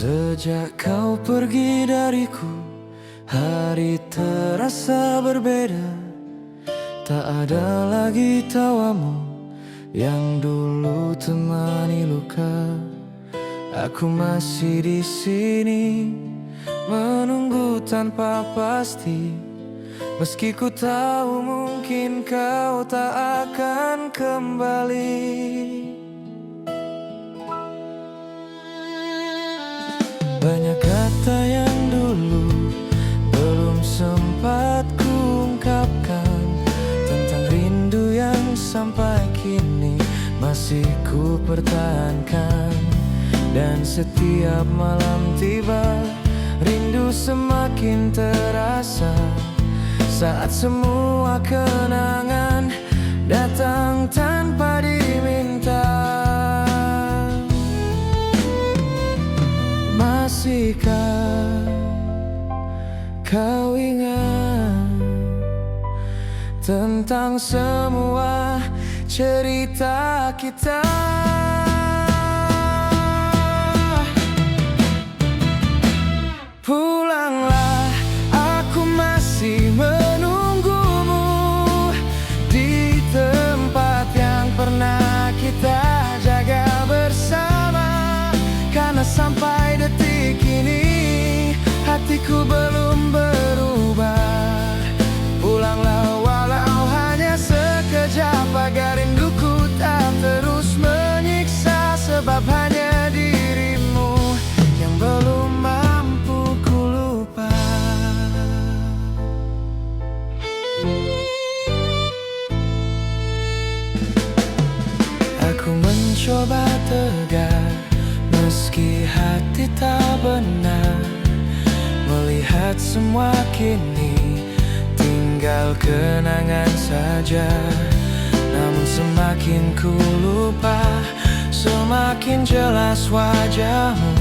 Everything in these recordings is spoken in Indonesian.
Sejak kau pergi dariku, hari terasa berbeda. Tak ada lagi tawamu yang dulu temani luka. Aku masih di sini menunggu tanpa pasti, meski ku tahu mungkin kau tak akan kembali. Banyak kata yang dulu belum sempat ku ungkapkan, tentang rindu yang sampai kini masih ku pertahankan. Dan setiap malam tiba, rindu semakin terasa saat semua kenangan datang tanpa diminta. Masihkah kau ingat tentang semua cerita kita? Pulanglah, aku masih menunggumu di tempat yang pernah kita jaga bersama. Karena sampai detik ini hatiku belum berubah. Pulanglah walau hanya sekejap, agar rinduku tak terus menyiksa. Sebab hanya dirimu yang belum mampu ku lupa. Aku mencoba tegar meski hati tak benar, melihat semua kini tinggal kenangan saja. Namun semakin ku lupa, semakin jelas wajahmu.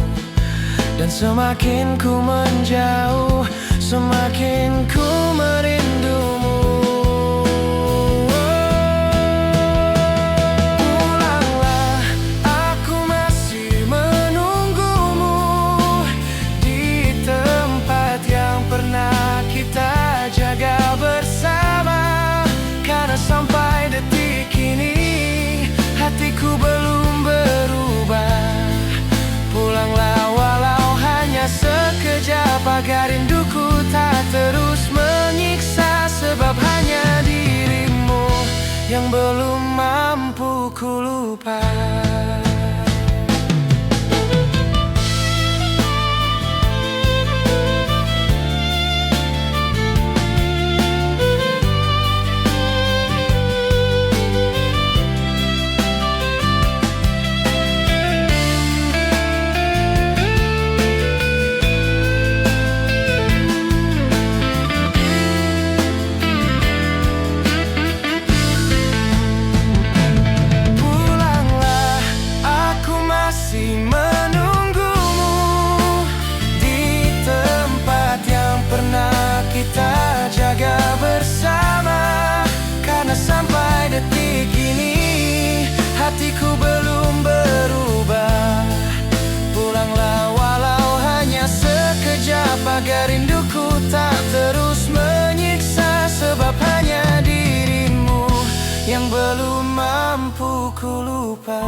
Dan semakin ku menjauh, semakin ku merindumu. Jaga bersama, karena sampai detik ini hatiku belum berubah. Pulanglah walau hanya sekejap, agar rinduku tak terus menyiksa. Sebab hanya dirimu yang belum mampu ku lupa. Hatiku belum berubah. Pulanglah walau hanya sekejap, agar rinduku tak terus menyiksa. Sebab hanya dirimu yang belum mampu ku lupa.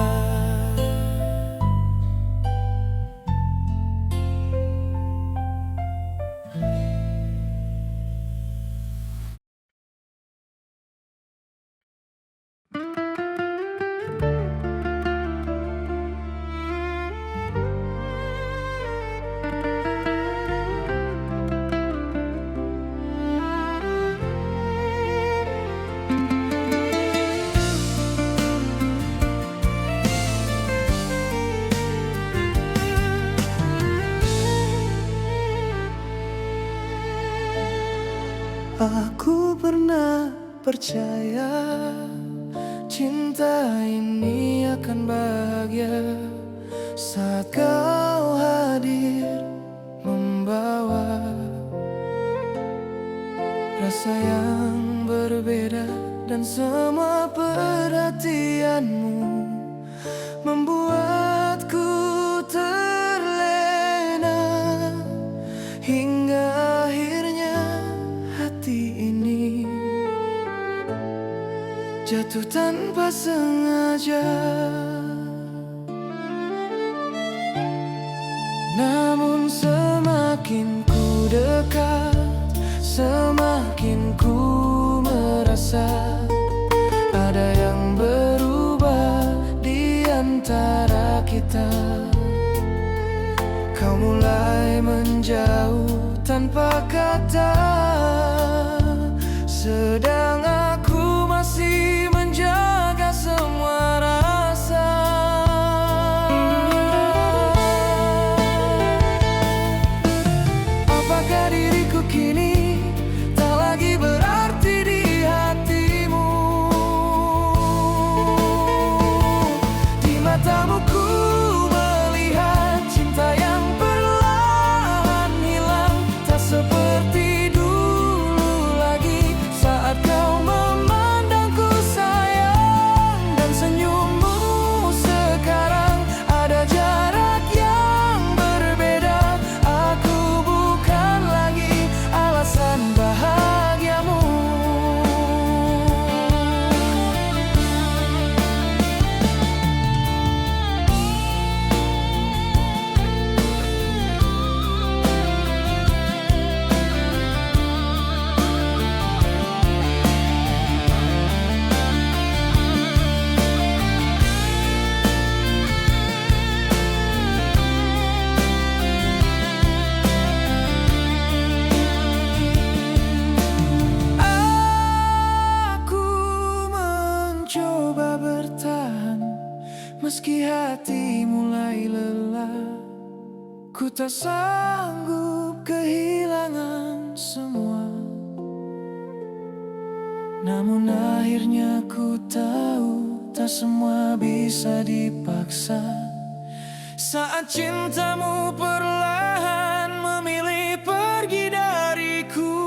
Aku pernah percaya cinta ini akan bahagia saat kau hadir, membawa rasa yang berbeda. Dan semua perhatianmu membuatku terlena. jatuh tanpa sengaja. Namun semakin ku dekat, semakin ku merasa ada yang berubah di antara kita. Kau mulai menjauh tanpa kata, sedang aku masih menjaga semua rasa. Apakah diriku kini tak lagi berarti di hatimu? Di matamu ku melihat cinta yang perlahan hilang, tak seperti dulu lagi saat kau memandangku sayang. Dan senyummu sekarang ada jarak yang berbeda. Aku bukan lagi alasan bahagiamu. Aku mencoba bertahan meski hati mulai lelah. Ku tak sanggup kehilangan semua. Namun akhirnya ku tahu tak semua bisa dipaksa. Saat cintamu perlahan memilih pergi dariku,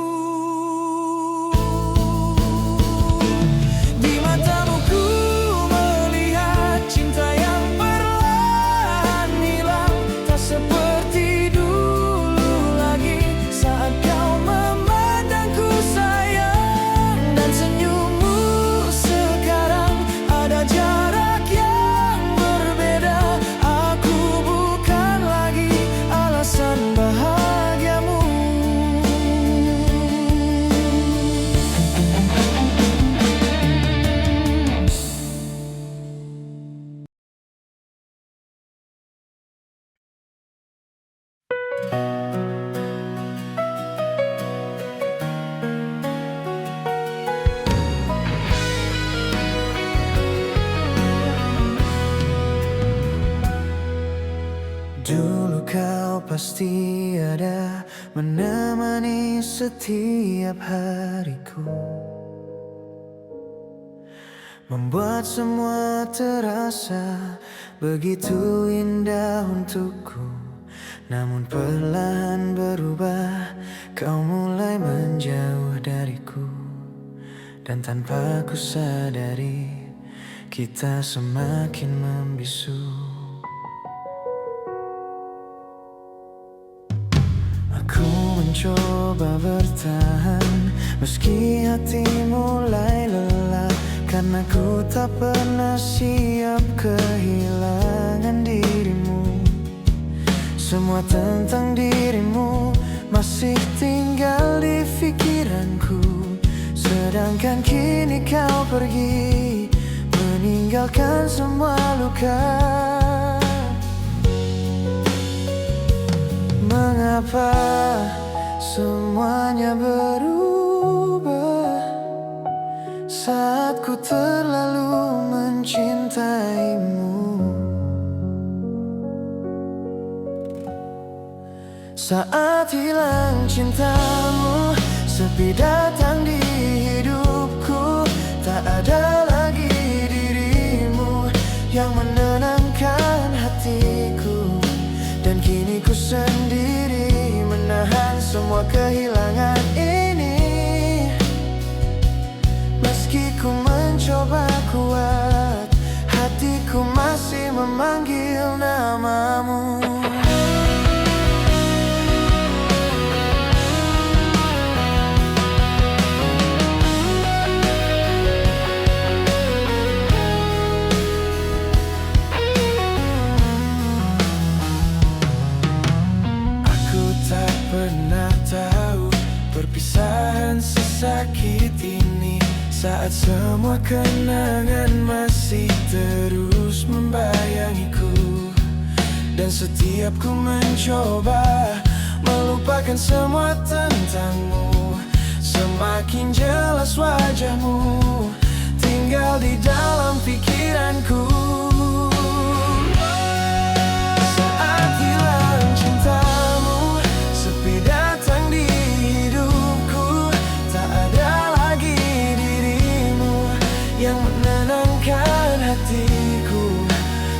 di matamu ku melihat cinta yang perlahan hilang, tak seperti dulu lagi saat kau memandangku sayang. Dan senyummu sekarang ada jarak yang berbeda. Aku bukan lagi alasan bahagiamu. Dulu kau pasti ada menemani setiap hariku, membuat semua terasa begitu indah untukku. Namun perlahan berubah, kau mulai menjauh dariku. Dan tanpa ku sadari, kita semakin membisu. Aku mencoba bertahan meski hati mulai lelah, karena ku tak pernah siap kehilangan dirimu. Semua tentang dirimu masih tinggal di pikiranku, sedangkan kini kau pergi meninggalkan semua luka. Mengapa semuanya berubah saat ku terlalu mencintaimu? Saat hilang cintamu, sepi datang di hidupku. Tak ada lagi dirimu yang menenangkan hatiku. Dan kini ku sendiri menahan semua kehilangan ini. Meski ku mencoba kuat, hatiku masih memanggil namamu. Saat semua kenangan masih terus membayangiku, dan setiap ku mencoba melupakan semua tentangmu, semakin jelas wajahmu tinggal di dalam pikiranku. Saat hilang cintamu, sepi datang di hidupku, tak ada lagi dirimu yang menenangkan hatiku,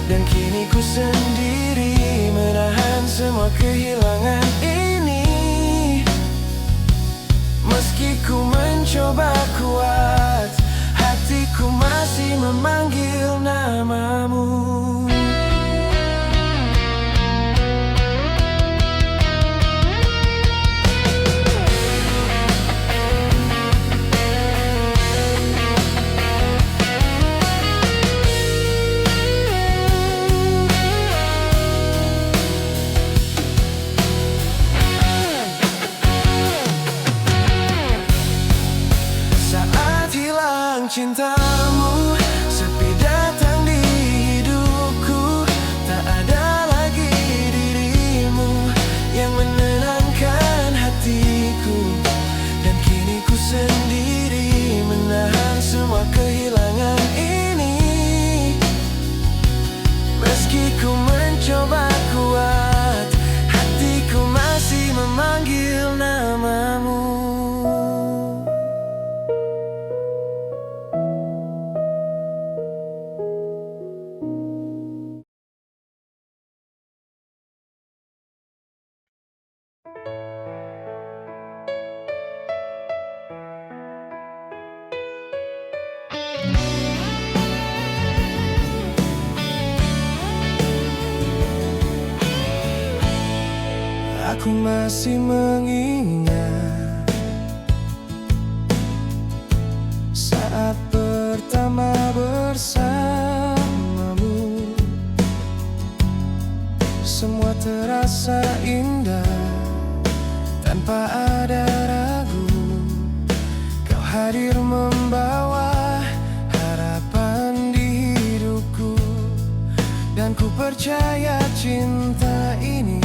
dan kini ku sendiri menahan semua kehilangan ini. Meski ku mencoba kuat, hatiku masih memanggil namamu. Cintamu, sepi datang di hidupku, tak ada lagi dirimu yang menenangkan hatiku, dan kini ku sendiri menahan semua kehilangan ini. Meski ku mencoba kuat, hatiku masih memanggil namamu. Aku masih mengingat saat pertama bersamamu. Semua terasa indah tanpa ada ragu. Kau hadir membawa harapan di hidupku, dan ku percaya cinta ini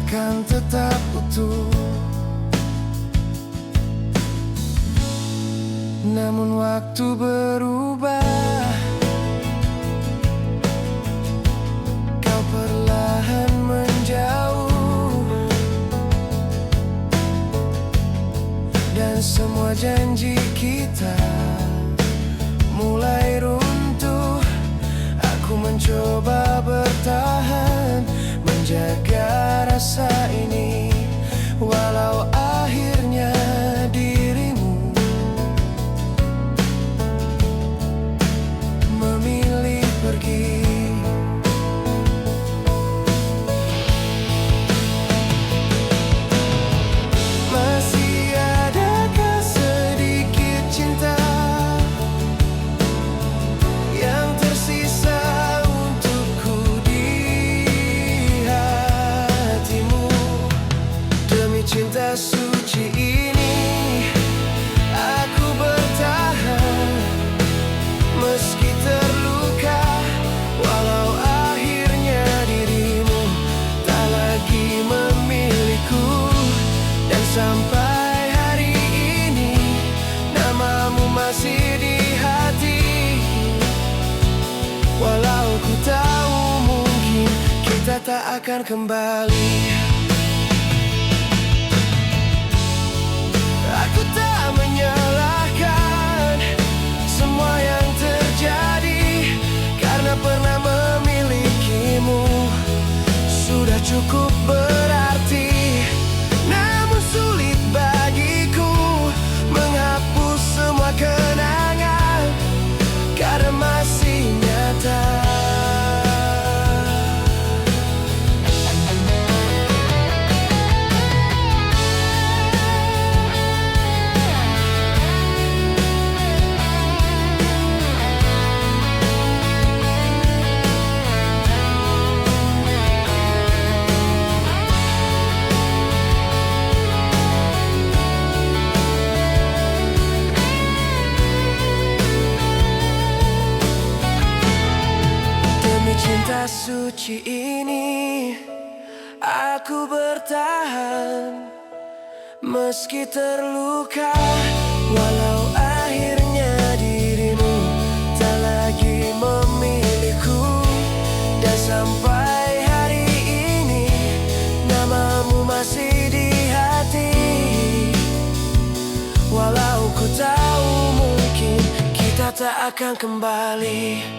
akan tetap utuh. Namun waktu berubah, kau perlahan menjauh, dan semua janji kita mulai runtuh. Aku mencoba bertahan, menjaga rasa ini, walau akhirnya dirimu memilih pergi. Masih adakah sedikit cinta yang tersisa untukku di hatimu? Demi cinta suci ini, aku bertahan meski terluka, walau akhirnya dirimu tak lagi memiliku. Dan sampai hari ini namamu masih di hati, walau ku tahu mungkin kita tak akan kembali. Aku tak menyalahkan semua yang terjadi, karena pernah memilikimu sudah cukup berarti. Namun sulit bagiku menghapus semua kenangan, karena masih nyata. suci ini, aku bertahan meski terluka. Walau akhirnya dirimu tak lagi memilihku, dan sampai hari ini namamu masih di hati. Walau ku tahu mungkin kita tak akan kembali.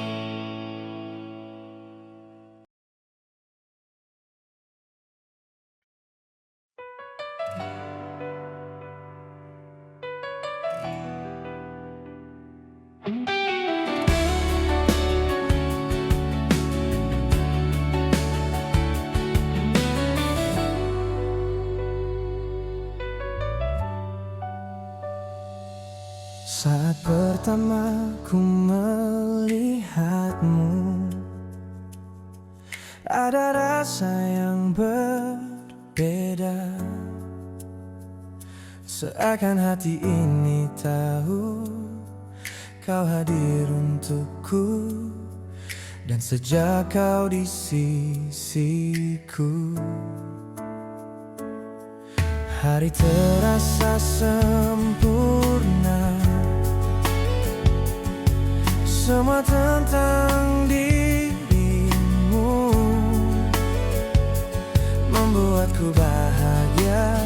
Saat pertama ku melihatmu, ada rasa yang berbeda. Seakan hati ini tahu kau hadir untukku, dan sejak kau di sisiku, hari terasa sempurna. Semua tentang dirimu membuatku bahagia.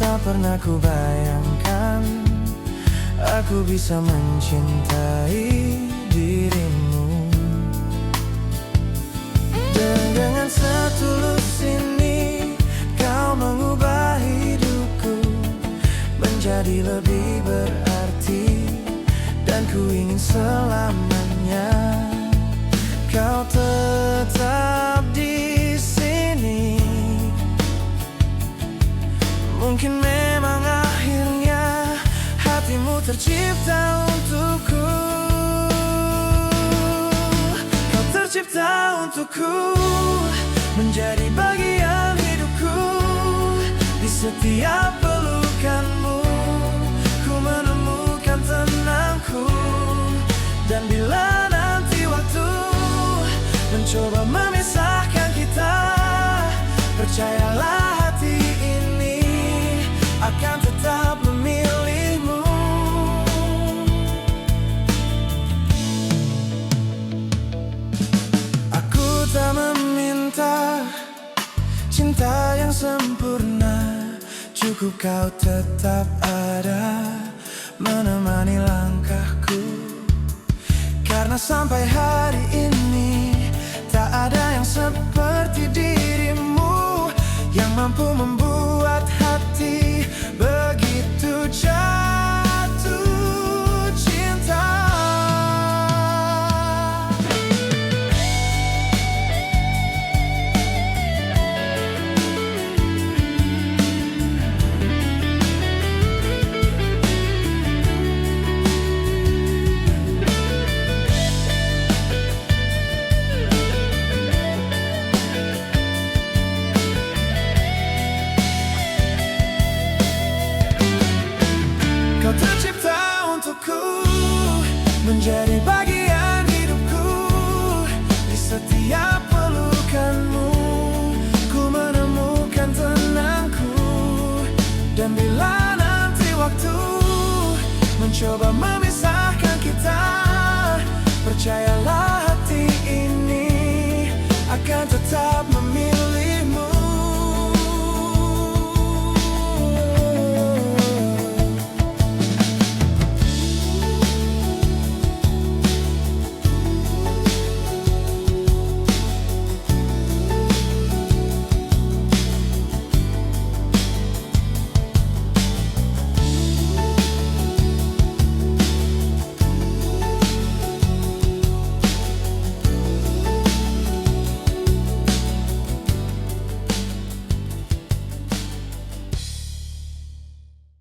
Tak pernah ku bayangkan aku bisa mencintai dirimu. Dan dengan setulus ini kau mengubah hidupku menjadi lebih berarti. Dan ku ingin selamanya kau tetap di sini. Mungkin memang akhirnya hatimu tercipta untukku. Kau tercipta untukku, menjadi bagian hidupku. Di setiap pelukanmu ku menemukan tenangku. Dan bila nanti waktu mencoba memisahkan kita, percayalah hati ini akan tetap memilihmu. Aku tak meminta cinta yang sempurna, cukup kau tetap ada menemani langkahku. Karena sampai hari ini tak ada yang seperti dirimu, yang mampu membuat hati begitu jauh.